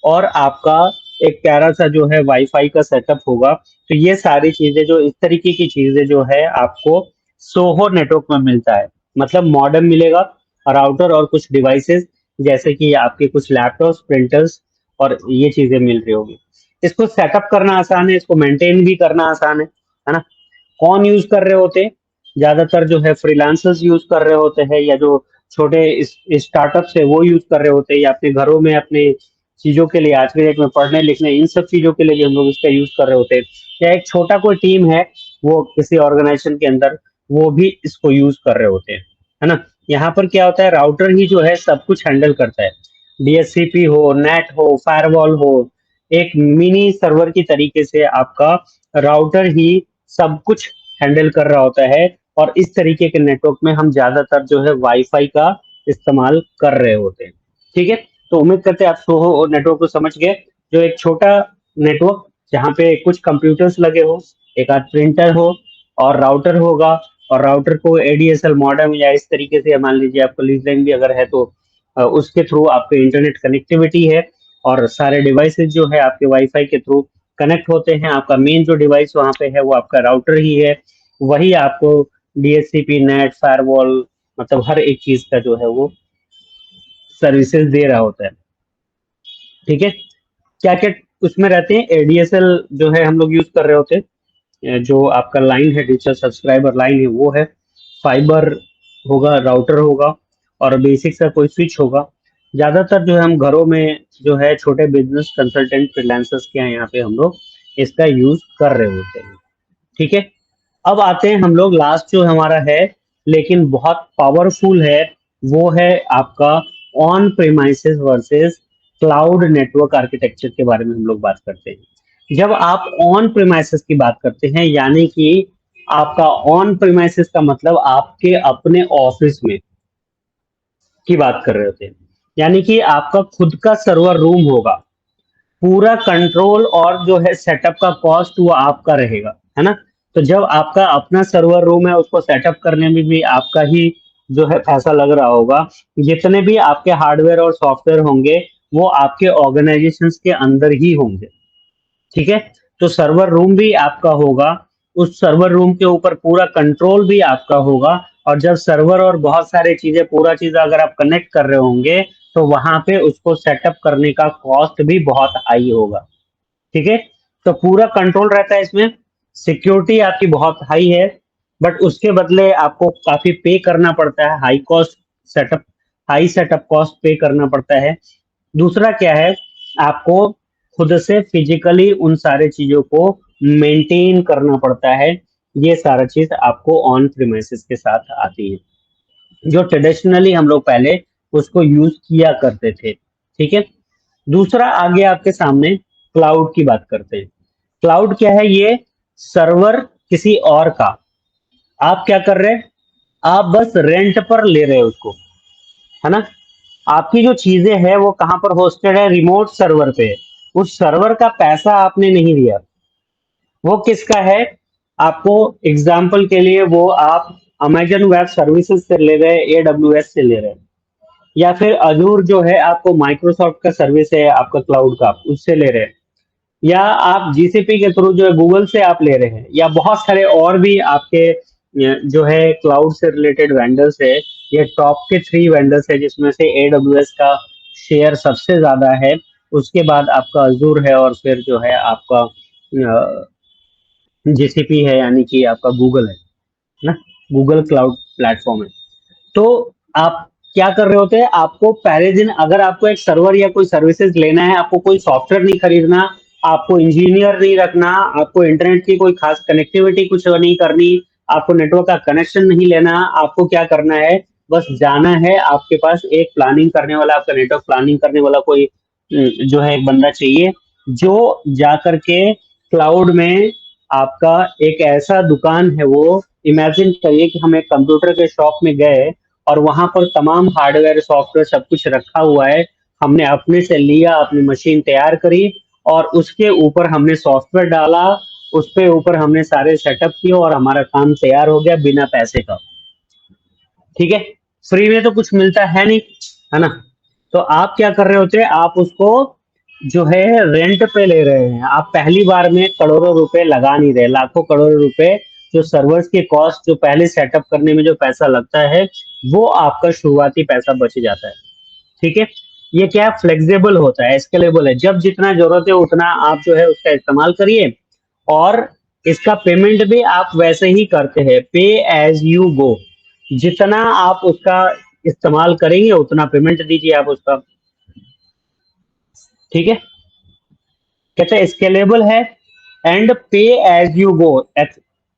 और आपका एक प्यारा सा जो है वाईफाई का सेटअप होगा। तो ये सारी चीजें, जो इस तरीके की चीजें जो है आपको सोहो नेटवर्क में मिलता है। मतलब मॉडेम मिलेगा, राउटर और कुछ डिवाइसेस, जैसे कि आपके कुछ लैपटॉप्स, प्रिंटर्स, और ये चीजें मिल रही होगी। इसको सेटअप करना आसान है, इसको मेंटेन भी करना आसान है ना। कौन यूज कर रहे होते हैं? ज्यादातर जो है फ्रीलांसर्स यूज कर रहे होते हैं, या जो छोटे स्टार्टअप्स है वो यूज कर रहे होते हैं, या अपने घरों में अपने चीजों के लिए, आज के डेट में पढ़ने लिखने इन सब चीजों के लिए भी हम लोग इसका यूज कर रहे होते हैं। या एक छोटा कोई टीम है, वो किसी ऑर्गेनाइजेशन के अंदर, वो भी इसको यूज कर रहे होते हैं, है ना। यहाँ पर क्या होता है? राउटर ही जो है सब कुछ हैंडल करता है। डीएचसीपी हो, नेट हो, फायरवॉल हो, एक मिनी सर्वर की तरीके से आपका राउटर ही सब कुछ हैंडल कर रहा होता है। और इस तरीके के नेटवर्क में हम ज्यादातर जो है वाईफाई का इस्तेमाल कर रहे होते हैं। ठीक है। तो उम्मीद करते हैं आप सोहो नेटवर्क को समझ गए। जो एक छोटा नेटवर्क, जहाँ पे कुछ कंप्यूटर्स लगे हो, एक आध प्रिंटर हो, और राउटर होगा, और राउटर को एडीएसएल मॉडेम या इस तरीके से, मान लीजिए आपका लीज लाइन भी अगर है तो उसके थ्रू आपके इंटरनेट कनेक्टिविटी है, और सारे डिवाइसेस जो है आपके वाईफाई के थ्रू कनेक्ट होते हैं। आपका मेन जो डिवाइस वहां पे है वो आपका राउटर ही है। वही आपको डीएचसीपी, नेट, फायरवॉल, मतलब हर एक चीज का जो है वो सर्विसेज दे रहा होता है। ठीक है। क्या क्या उसमें रहते हैं? एडीएसएल जो है हम लोग यूज कर रहे होते हैं, जो आपका लाइन है, डिजिटल सब्सक्राइबर लाइन है, वो है। फाइबर होगा, राउटर होगा, और बेसिक सा कोई स्विच होगा। ज्यादातर जो है हम घरों में जो है छोटे बिजनेस कंसल्टेंट फ्रीलांसर्स के यहाँ पे हम लोग इसका यूज कर रहे होते हैं। ठीक है। अब आते हैं हम लोग लास्ट जो हमारा है, लेकिन बहुत पावरफुल है, वो है आपका on premises versus cloud network architecture के बारे में हम लोग बात करते हैं। जब आप ऑन प्रेमाइसेस की बात करते हैं, यानी कि आपका ऑन प्रेमाइसेस का मतलब आपके अपने ऑफिस में की बात कर रहे होते हैं। यानी कि आपका खुद का सर्वर रूम होगा, पूरा कंट्रोल और जो है सेटअप का कॉस्ट वो आपका रहेगा, है ना। तो जब आपका अपना सर्वर रूम है, उसको सेटअप करने में भी आपका ही जो है पैसा लग रहा होगा। जितने भी आपके हार्डवेयर और सॉफ्टवेयर होंगे वो आपके ऑर्गेनाइजेशन के अंदर ही होंगे। ठीक है। तो सर्वर रूम भी आपका होगा, उस सर्वर रूम के ऊपर पूरा कंट्रोल भी आपका होगा। और जब सर्वर और बहुत सारी चीजें, पूरा चीज अगर आप कनेक्ट कर रहे होंगे, तो वहां पे उसको सेटअप करने का कॉस्ट भी बहुत हाई होगा। ठीक है। तो पूरा कंट्रोल रहता है इसमें, सिक्योरिटी आपकी बहुत हाई है, बट उसके बदले आपको काफी पे करना पड़ता है, high cost setup, high setup cost पे करना पड़ता है। दूसरा क्या है? आपको खुद से फिजिकली उन सारे चीजों को मेंटेन करना पड़ता है। ये सारा चीज आपको ऑन प्रीमाइसेस के साथ आती है, जो ट्रेडिशनली हम लोग पहले उसको यूज किया करते थे। ठीक है। दूसरा आगे आपके सामने क्लाउड की बात करते हैं। क्लाउड क्या है? ये सर्वर किसी और का, आप क्या कर रहे हैं? आप बस रेंट पर ले रहे हो उसको, है ना। आपकी जो चीजें हैं वो कहाँ पर होस्टेड है? रिमोट सर्वर पे। उस सर्वर का पैसा आपने नहीं दिया, वो किसका है? आपको एग्जाम्पल के लिए वो आप अमेजन वेब सर्विसेज से ले रहे हैं, AWS से ले रहे हैं, या फिर अजूर जो है आपको माइक्रोसॉफ्ट का सर्विस है आपका क्लाउड का, उससे ले रहे हैं, या आप जीसीपी के थ्रू जो है गूगल से आप ले रहे हैं, या बहुत सारे और भी आपके जो है क्लाउड से रिलेटेड वेंडर्स है। ये टॉप के 3 वेंडर्स है जिसमें से AWS का शेयर सबसे ज्यादा है, उसके बाद आपका अजूर है, और फिर जो है आपका जीसीपी है, यानी कि आपका गूगल है ना, गूगल क्लाउड प्लेटफॉर्म है। तो आप क्या कर रहे होते हैं, आपको पहले दिन अगर आपको एक सर्वर या कोई सर्विसेज लेना है, आपको कोई सॉफ्टवेयर नहीं खरीदना, आपको इंजीनियर नहीं रखना, आपको इंटरनेट की कोई खास कनेक्टिविटी कुछ नहीं करनी, आपको नेटवर्क का कनेक्शन नहीं लेना, आपको क्या करना है, बस जाना है, आपके पास एक प्लानिंग करने वाला, आपका नेटवर्क प्लानिंग करने वाला कोई जो है एक बंदा चाहिए, जो जा करके क्लाउड में आपका एक ऐसा दुकान है, वो इमेजिन करिए कि हम एक कंप्यूटर के शॉप में गए और वहां पर तमाम हार्डवेयर सॉफ्टवेयर सब कुछ रखा हुआ है, हमने अपने से लिया, अपनी मशीन तैयार करी, और उसके ऊपर हमने सॉफ्टवेयर डाला, उसके ऊपर हमने सारे सेटअप किए और हमारा काम तैयार हो गया बिना पैसे का। ठीक है, फ्री में तो कुछ मिलता है नहीं, है ना? तो आप क्या कर रहे होते हैं, आप उसको जो है रेंट पे ले रहे हैं, आप पहली बार में करोड़ों रुपए लगा नहीं रहे, लाखों करोड़ों रुपए जो सर्वर्स की कॉस्ट, जो पहले सेटअप करने में जो पैसा लगता है, वो आपका शुरुआती पैसा बच जाता है। ठीक है, ये क्या फ्लेक्सिबल होता है, स्केलेबल है, जब जितना जरूरत है उतना आप जो है उसका इस्तेमाल करिए, और इसका पेमेंट भी आप वैसे ही करते हैं, पे एज यू गो, जितना आप उसका इस्तेमाल करेंगे उतना पेमेंट दीजिए आप उसका। ठीक है, कहते हैं स्केलेबल है, and pay as you go,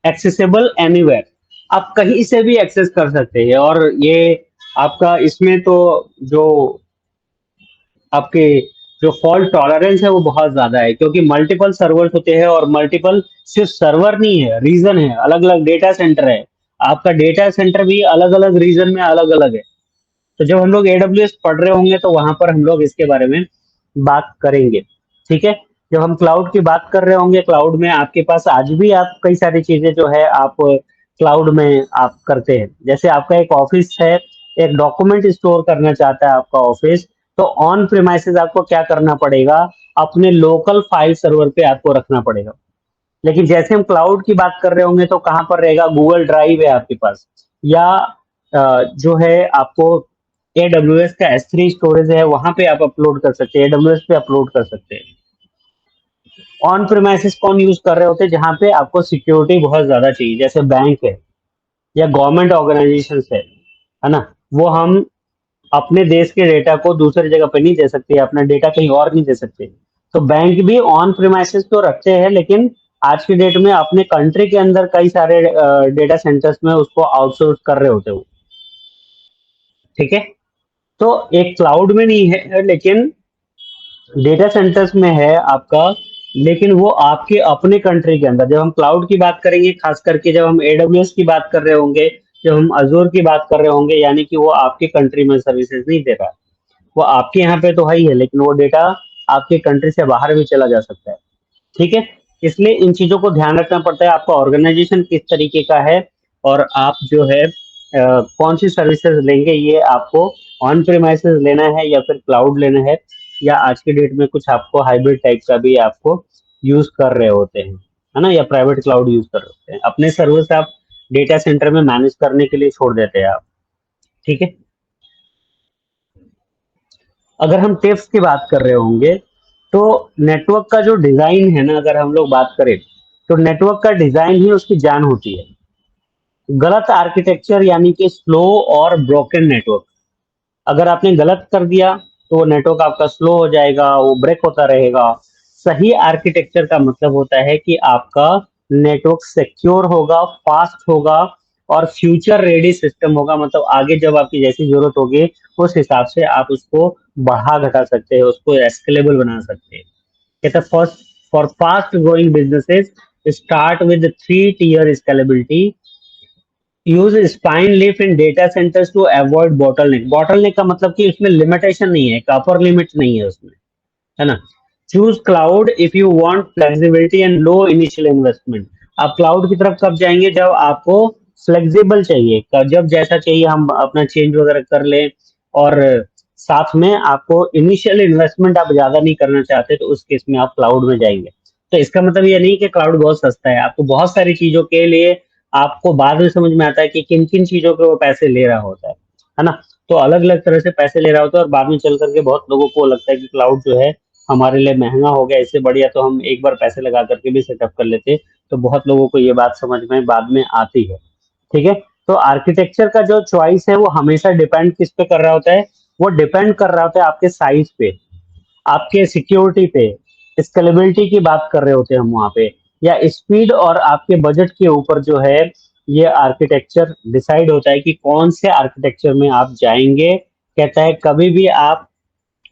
accessible anywhere, आप कहीं से भी एक्सेस कर सकते हैं, और ये आपका इसमें तो जो आपके जो फॉल्ट टॉलरेंस है वो बहुत ज्यादा है, क्योंकि मल्टीपल सर्वर्स होते हैं, और मल्टीपल सिर्फ सर्वर नहीं है, रीजन है, अलग अलग डेटा सेंटर है, आपका डेटा सेंटर भी अलग अलग रीजन में अलग अलग है। तो जब हम लोग AWS पढ़ रहे होंगे तो वहां पर हम लोग इसके बारे में बात करेंगे। ठीक है, जब हम क्लाउड की बात कर रहे होंगे, क्लाउड में आपके पास आज भी आप कई सारी चीजें जो है आप क्लाउड में आप करते हैं, जैसे आपका एक ऑफिस है, एक डॉक्यूमेंट स्टोर करना चाहता है आपका ऑफिस, तो ऑन प्रीमाइसेस आपको क्या करना पड़ेगा, अपने लोकल फाइल सर्वर पे आपको रखना पड़ेगा। लेकिन जैसे हम क्लाउड की बात कर रहे होंगे तो कहाँ पर रहेगा, गूगल ड्राइव है आपके पास, या जो है आपको AWS का S3 स्टोरेज है, वहां पे आप अपलोड कर सकते हैं, AWS पे अपलोड कर सकते हैं। ऑन प्रीमाइसेस कौन यूज कर रहे होते हैं, जहां पे आपको सिक्योरिटी बहुत ज्यादा चाहिए, जैसे बैंक है या गवर्नमेंट ऑर्गेनाइजेशन है ना, वो हम अपने देश के डेटा को दूसरी जगह पे नहीं दे सकते, अपना डेटा कहीं और नहीं दे सकते। तो बैंक भी ऑन प्रीमाइसेस तो रखते हैं, लेकिन आज की डेट में अपने कंट्री के अंदर कई सारे डेटा सेंटर्स में उसको आउटसोर्स कर रहे होते हो। ठीक है, तो एक क्लाउड में नहीं है, लेकिन डेटा सेंटर्स में है आपका, लेकिन वो आपके अपने कंट्री के अंदर। जब हम क्लाउड की बात करेंगे, खास करके जब हम AWS की बात कर रहे होंगे, जब हम अजूर की बात कर रहे होंगे, यानी कि वो आपके कंट्री में सर्विसेज नहीं दे रहा, वो आपके यहाँ पे तो है ही है, लेकिन वो डेटा आपके कंट्री से बाहर भी चला जा सकता है। ठीक है, इसलिए इन चीजों को ध्यान रखना पड़ता है, आपका ऑर्गेनाइजेशन किस तरीके का है, और आप जो है कौन सी सर्विसेज लेंगे, ये आपको ऑन प्रीमाइसेस लेना है या फिर क्लाउड लेना है, या आज के डेट में कुछ आपको हाइब्रिड टाइप का भी आपको यूज कर रहे होते हैं, है ना, या प्राइवेट क्लाउड यूज कर रहे होते हैं, अपने सर्विस आप डेटा सेंटर में मैनेज करने के लिए छोड़ देते हैं आप। ठीक है, अगर हम टिप्स की बात कर रहे होंगे, तो नेटवर्क का जो डिजाइन है ना, अगर हम लोग बात करें, तो नेटवर्क का डिजाइन ही उसकी जान होती है। गलत आर्किटेक्चर यानी कि स्लो और ब्रोकन नेटवर्क, अगर आपने गलत कर दिया तो वो नेटवर्क आपका स्लो हो जाएगा, वो ब्रेक होता रहेगा। सही आर्किटेक्चर का मतलब होता है कि आपका नेटवर्क सिक्योर होगा, फास्ट होगा, और फ्यूचर रेडी सिस्टम होगा, मतलब आगे जब आपकी जैसी जरूरत होगी उस हिसाब से आप उसको बढ़ा घटा सकते हैं, उसको एस्केलेबल बना सकते हैं। कहता first, for fast growing businesses start with 3 tier scalability, use spine leaf in data centres to avoid bottleneck. Bottleneck का मतलब कि उसमें लिमिटेशन नहीं है, एक अपर लिमिट नहीं है उसमें, है ना। Choose cloud if you want flexibility and low initial investment. आप क्लाउड की तरफ कब जाएंगे? जब आपको फ्लेक्सिबल चाहिए, जब जैसा चाहिए हम अपना चेंज वगैरह कर लें, और साथ में आपको इनिशियल इन्वेस्टमेंट आप ज्यादा नहीं करना चाहते, तो उस केस में आप क्लाउड में जाएंगे। तो इसका मतलब ये नहीं कि क्लाउड बहुत सस्ता है। आपको बहुत सारी चीजों के लिए आपको बाद में समझ में आता है कि किन किन चीजों के वो पैसे ले रहा होता है ना। तो अलग अलग तरह से पैसे ले रहा होता है, और बाद में चल करके बहुत लोगों को लगता है कि क्लाउड जो है हमारे लिए महंगा हो गया, इससे बढ़िया तो हम एक बार पैसे लगा करके भी सेटअप कर लेते। तो बहुत लोगों को ये बात समझ में बाद में आती है। ठीक है। तो आर्किटेक्चर का जो चॉइस है वो हमेशा डिपेंड किस पे कर रहा होता है? वो डिपेंड कर रहा होता है आपके साइज पे, आपके सिक्योरिटी पे, स्केलेबिलिटी की बात कर रहे होते हैं हम वहां पे, या स्पीड और आपके बजट के ऊपर जो है ये आर्किटेक्चर डिसाइड होता है कि कौन से आर्किटेक्चर में आप जाएंगे। कहता है कभी भी आप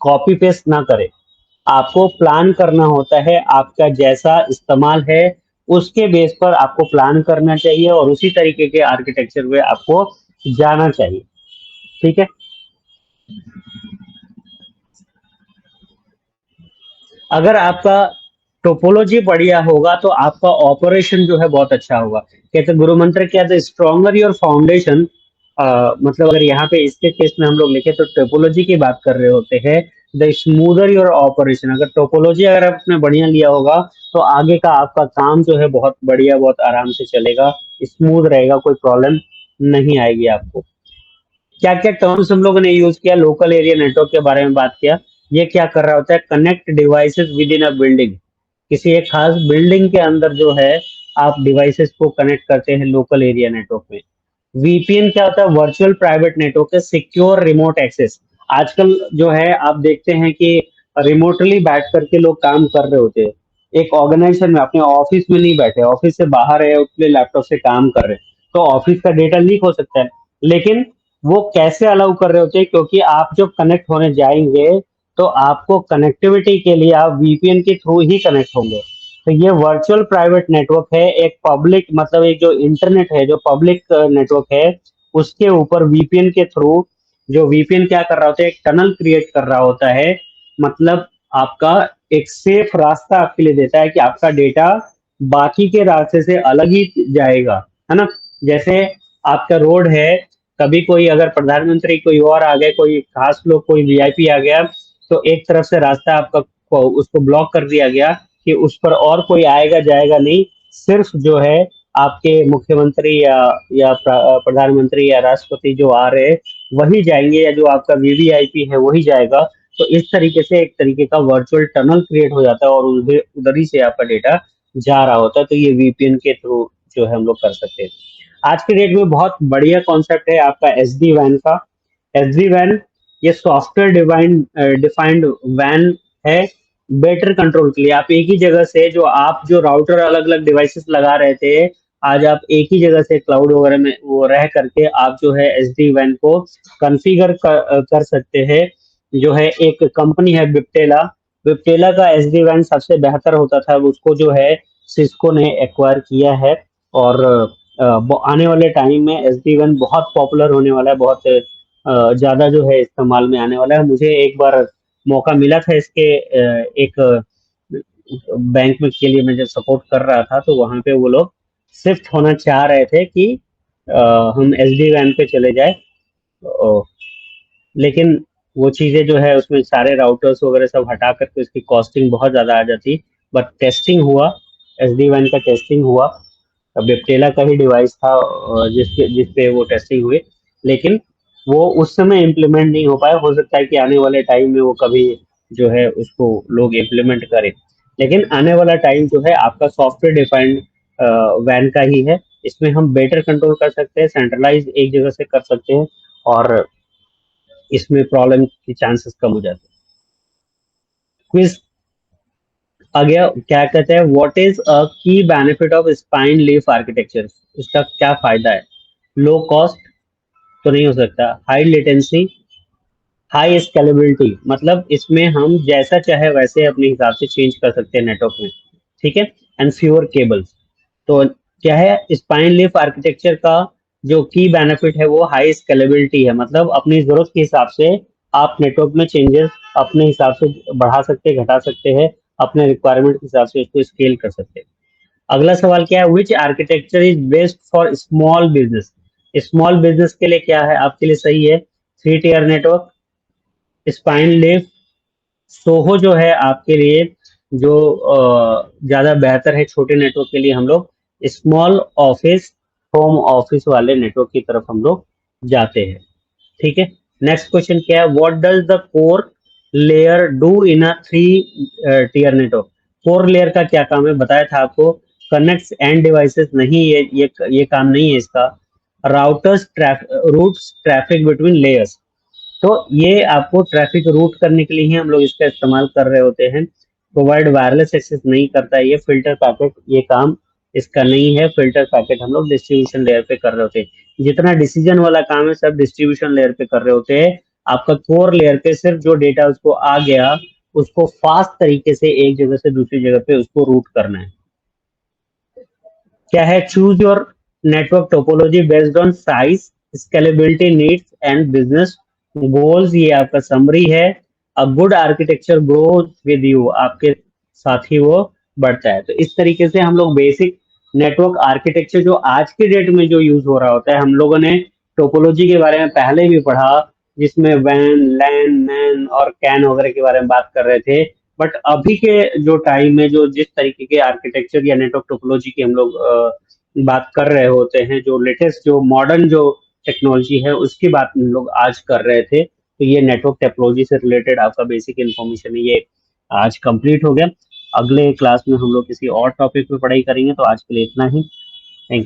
कॉपी पेस्ट ना करें, आपको प्लान करना होता है। आपका जैसा इस्तेमाल है उसके बेस पर आपको प्लान करना चाहिए, और उसी तरीके के आर्किटेक्चर में आपको जाना चाहिए। ठीक है। अगर आपका टोपोलॉजी बढ़िया होगा तो आपका ऑपरेशन जो है बहुत अच्छा होगा। कहते गुरु मंत्र क्या था? Stronger your foundation. मतलब अगर यहाँ पे इसके केस में हम लोग लिखे तो टोपोलॉजी की बात कर रहे होते हैं। The smoother your operation. अगर टोपोलॉजी अगर आपने बढ़िया लिया होगा तो आगे का आपका काम जो है बहुत बढ़िया, बहुत आराम से चलेगा, स्मूथ रहेगा, कोई प्रॉब्लम नहीं आएगी आपको। क्या क्या टर्म्स हम लोगों ने यूज किया? लोकल एरिया नेटवर्क के बारे में बात किया। ये क्या कर रहा होता है? Connect devices with in a building. किसी एक खास बिल्डिंग के अंदर जो है आप डिवाइसेस को कनेक्ट करते हैं लोकल एरिया नेटवर्क में। वीपीएन क्या होता है? वर्चुअल प्राइवेट नेटवर्क है, सिक्योर रिमोट एक्सेस। आजकल जो है आप देखते हैं कि रिमोटली बैठ करके लोग काम कर रहे होते हैं। एक ऑर्गेनाइजेशन में, अपने ऑफिस में नहीं बैठे, ऑफिस से बाहर है, उसके लैपटॉप से काम कर रहे हैं, तो ऑफिस का डेटा लीक हो सकता है। लेकिन वो कैसे अलाउ कर रहे होते हैं? क्योंकि आप जब कनेक्ट होने जाएंगे तो आपको कनेक्टिविटी के लिए आप वीपीएन के थ्रू ही कनेक्ट होंगे। तो ये वर्चुअल प्राइवेट नेटवर्क है, एक पब्लिक, मतलब एक जो इंटरनेट है, जो पब्लिक नेटवर्क है, उसके ऊपर वीपीएन के थ्रू, जो वीपीएन क्या कर रहा होता है? एक टनल क्रिएट कर रहा होता है। मतलब आपका एक सेफ रास्ता आपके लिए देता है कि आपका डेटा बाकी के रास्ते से अलग ही जाएगा, है ना। जैसे आपका रोड है, कभी कोई अगर प्रधानमंत्री कोई और आ गए, कोई खास लोग, कोई वीआईपी आ गया, तो एक तरफ से रास्ता आपका उसको ब्लॉक कर दिया गया कि उस पर और कोई आएगा जाएगा नहीं, सिर्फ जो है आपके मुख्यमंत्री या प्रधानमंत्री या राष्ट्रपति जो आ रहे हैं वही जाएंगे, या जो आपका वीवीआईपी है वही जाएगा। तो इस तरीके से एक तरीके का वर्चुअल टनल क्रिएट हो जाता है, और उधर उधर ही से आपका डेटा जा रहा होता है। तो ये वीपीएन के थ्रू जो है हम लोग कर सकते हैं। आज के डेट में बहुत बढ़िया कॉन्सेप्ट है आपका एसडी वैन का। एसडी वैन ये सॉफ्टवेयर डिफाइंड वैन है, बेटर कंट्रोल के लिए। आप एक ही जगह से, जो आप जो राउटर अलग अलग डिवाइसेस लगा रहे थे, आज आप एक ही जगह से क्लाउड वगैरह में वो रह करके आप जो है एसडी वैन को कॉन्फ़िगर कर सकते हैं। जो है एक कंपनी है विप्टेला, विप्टेला का एसडी वैन सबसे बेहतर होता था, उसको जो है सिस्को ने एक्वायर किया है। और आने वाले टाइम में एसडी वैन बहुत पॉपुलर होने वाला है, बहुत ज्यादा जो है इस्तेमाल में आने वाला है। मुझे एक बार मौका मिला था इसके एक बैंक में के लिए, मैं जब सपोर्ट कर रहा था तो वहां पे वो लोग शिफ्ट होना चाह रहे थे कि हम एसडी वैन पे चले जाए। लेकिन वो चीजें जो है उसमें सारे राउटर्स वगैरह सब हटा करके उसकी कॉस्टिंग बहुत ज्यादा आ जाती। बट टेस्टिंग हुआ, एसडी वैन का टेस्टिंग हुआ। बेप्टेला का ही डिवाइस था जिसके जिसपे वो टेस्टिंग हुई। लेकिन वो उस समय इम्प्लीमेंट नहीं हो पाया। हो सकता है कि आने वाले टाइम में वो कभी जो है उसको लोग इम्प्लीमेंट करें। लेकिन आने वाला टाइम जो है आपका सॉफ्टवेयर डिफाइंड वैन का ही है। इसमें हम बेटर कंट्रोल कर सकते हैं, सेंट्रलाइज एक जगह से कर सकते हैं, और इसमें प्रॉब्लम के चांसेस कम हो जाते हैं। क्विज आ गया। क्या कहते हैं? व्हाट इज अ की benefit of spine leaf architecture? इसका क्या फायदा है? लो कॉस्ट तो नहीं हो सकता, हाई लेटेंसी, हाई स्केलेबिलिटी, मतलब इसमें हम जैसा चाहे वैसे अपने हिसाब से चेंज कर सकते हैं नेटवर्क में। ठीक है। And fewer cables. तो क्या है स्पाइन लीफ आर्किटेक्चर का? जो की बेनिफिट है वो हाई स्केलेबिलिटी है, मतलब अपनी जरूरत के हिसाब से आप नेटवर्क में चेंजेस अपने हिसाब से बढ़ा सकते हैं, घटा सकते हैं। अपने रिक्वायरमेंट के हिसाब से उसको स्केल कर सकते हैं। अगला सवाल क्या है, which architecture is best for small business. Small business के लिए क्या है आपके लिए सही है, 3 tier network, spine live, Soho जो है आपके लिए जो ज्यादा बेहतर है छोटे नेटवर्क के लिए, हम लोग स्मॉल ऑफिस होम ऑफिस वाले नेटवर्क की तरफ हम लोग जाते हैं। ठीक है, नेक्स्ट क्वेश्चन क्या है, what does the core layer do in a 3 tier network. Core layer का क्या काम है, बताया था आपको, कनेक्ट्स एंड डिवाइसेस नहीं, ये काम नहीं है इसका। Routers routes traffic between layers, तो ये आपको ट्रैफिक रूट करने के लिए ही हम लोग इसका इस्तेमाल कर रहे होते हैं। प्रोवाइड वायरलेस एक्सेस नहीं करता है ये, फिल्टर पैकेट ये काम इसका नहीं है, फिल्टर पैकेट हम लोग डिस्ट्रीब्यूशन लेयर पे कर रहे होते हैं। जितना डिसीजन वाला काम है सब डिस्ट्रीब्यूशन लेयर पे कर रहे होते हैं। आपका कोर लेयर पे सिर्फ जो डेटा उसको आ गया उसको फास्ट तरीके से एक जगह से दूसरी जगह पे उसको रूट करना है। क्या है, choose your network topology based on size, scalability needs and business goals, ये आपका समरी है। A good architecture grows with you, आपके साथ ही वो बढ़ता है। तो इस तरीके से हम लोग बेसिक नेटवर्क आर्किटेक्चर जो आज के डेट में जो यूज हो रहा होता है, हम लोगों ने टोपोलॉजी के बारे में पहले भी पढ़ा, जिसमें वैन लैन मैन और कैन वगैरह के बारे में बात कर रहे थे। बट अभी के जो टाइम में जो जिस तरीके के आर्किटेक्चर या नेटवर्क टोपोलॉजी की हम लोग बात कर रहे होते हैं, जो लेटेस्ट जो मॉडर्न जो टेक्नोलॉजी है उसकी बात हम लोग आज कर रहे थे, तो ये नेटवर्क टेक्नोलॉजी से रिलेटेड आपका बेसिक इन्फॉर्मेशन है ये आज कंप्लीट हो गया। अगले क्लास में हम लोग किसी और टॉपिक पे पढ़ाई करेंगे, तो आज के लिए इतना ही। Thank you.